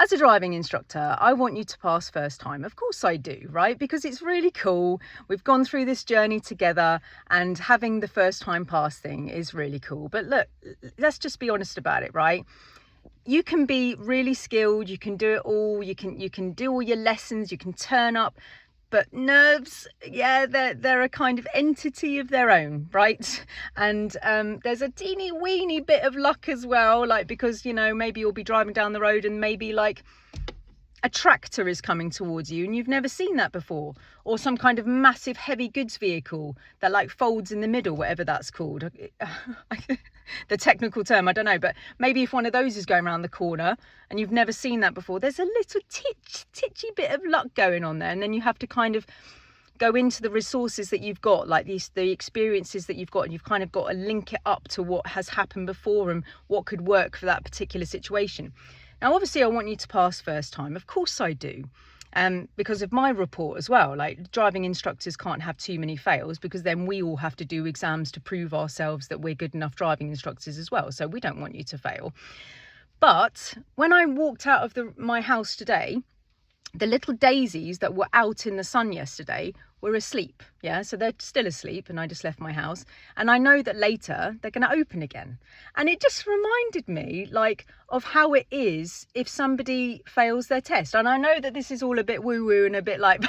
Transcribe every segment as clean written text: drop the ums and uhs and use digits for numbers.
As a driving instructor, I want you to pass first time. Of course I do, right? Because it's really cool. We've gone through this journey together, and having the first time pass thing is really cool. But look, let's just be honest about it, right? You can be really skilled, you can do it all, you can do all your lessons, you can turn up, but nerves, yeah, they're a kind of entity of their own, right? And there's a teeny weeny bit of luck as well, like, because, you know, maybe you'll be driving down the road and maybe like a tractor is coming towards you and you've never seen that before, or some kind of massive heavy goods vehicle that like folds in the middle, whatever that's called. The technical term, I don't know, but maybe if one of those is going around the corner and you've never seen that before, there's a little titchy bit of luck going on there, and then you have to kind of go into the resources that you've got, like the experiences that you've got, and you've kind of got to link it up to what has happened before and what could work for that particular situation. Now, obviously, I want you to pass first time. Of course I do. Because of my report as well. Like, driving instructors can't have too many fails, because then we all have to do exams to prove ourselves that we're good enough driving instructors as well. So we don't want you to fail. But when I walked out of my house today, the little daisies that were out in the sun yesterday were asleep. Yeah, so they're still asleep, and I just left my house, and I know that later they're going to open again. And it just reminded me, like, of how it is if somebody fails their test. And I know that this is all a bit woo-woo and a bit like,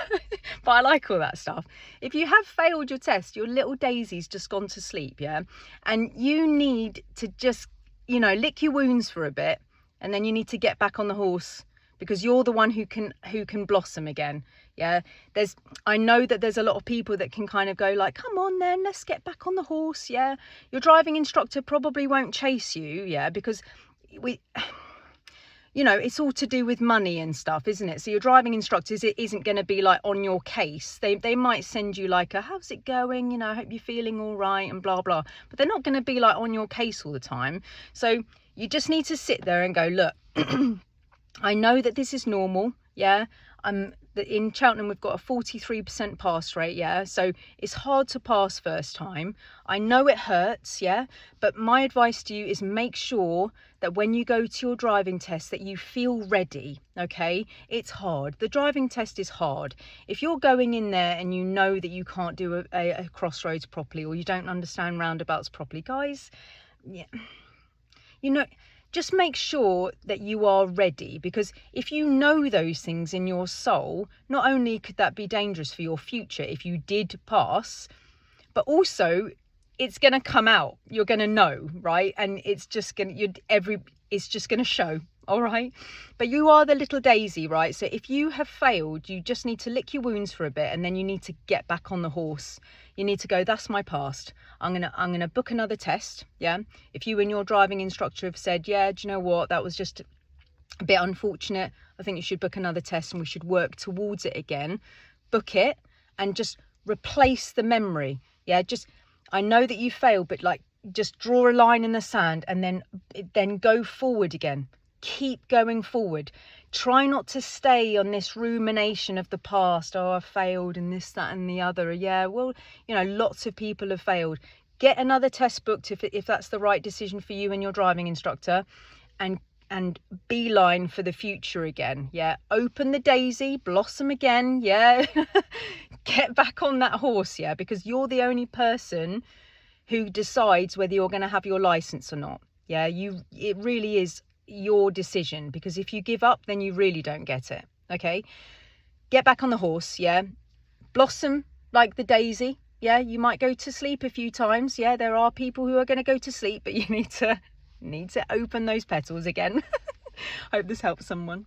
but I like all that stuff. If you have failed your test, your little daisy's just gone to sleep, yeah, and you need to just, you know, lick your wounds for a bit, and then you need to get back on the horse, because you're the one who can blossom again. Yeah, I know that there's a lot of people that can kind of go like, come on then, let's get back on the horse. Yeah, your driving instructor probably won't chase you, yeah, because you know, it's all to do with money and stuff, isn't it? So your driving instructors, it isn't going to be like on your case. They might send you like a, how's it going? You know, I hope you're feeling all right and blah, blah. But they're not going to be like on your case all the time. So you just need to sit there and go, look, I know that this is normal, yeah. In Cheltenham, we've got a 43% pass rate, yeah. So it's hard to pass first time. I know it hurts, yeah. But my advice to you is make sure that when you go to your driving test that you feel ready, okay? It's hard. The driving test is hard. If you're going in there and you know that you can't do a crossroads properly, or you don't understand roundabouts properly, guys, yeah, you know, just make sure that you are ready, because if you know those things in your soul, not only could that be dangerous for your future if you did pass, but also it's going to come out. You're going to know, right? And it's just going to, it's just going to show. All right. But you are the little daisy, right? So if you have failed, you just need to lick your wounds for a bit, and then you need to get back on the horse. You need to go, that's my past. I'm gonna book another test. Yeah. If you and your driving instructor have said, yeah, do you know what, that was just a bit unfortunate, I think you should book another test and we should work towards it again. Book it and just replace the memory. Yeah. I know that you failed, but like, just draw a line in the sand and then go forward again. Keep going forward. Try not to stay on this rumination of the past. Oh, I failed and this, that and the other. Yeah, well, you know, lots of people have failed. Get another test booked if that's the right decision for you and your driving instructor, and beeline for the future again. Yeah, open the daisy, blossom again. Yeah, get back on that horse. Yeah, because you're the only person who decides whether you're going to have your license or not. Yeah, it really is your decision, because if you give up, then you really don't get it. Okay, get back on the horse. Yeah, blossom like the daisy. Yeah, you might go to sleep a few times. Yeah, there are people who are going to go to sleep, but you need to open those petals again. Hope this helps someone.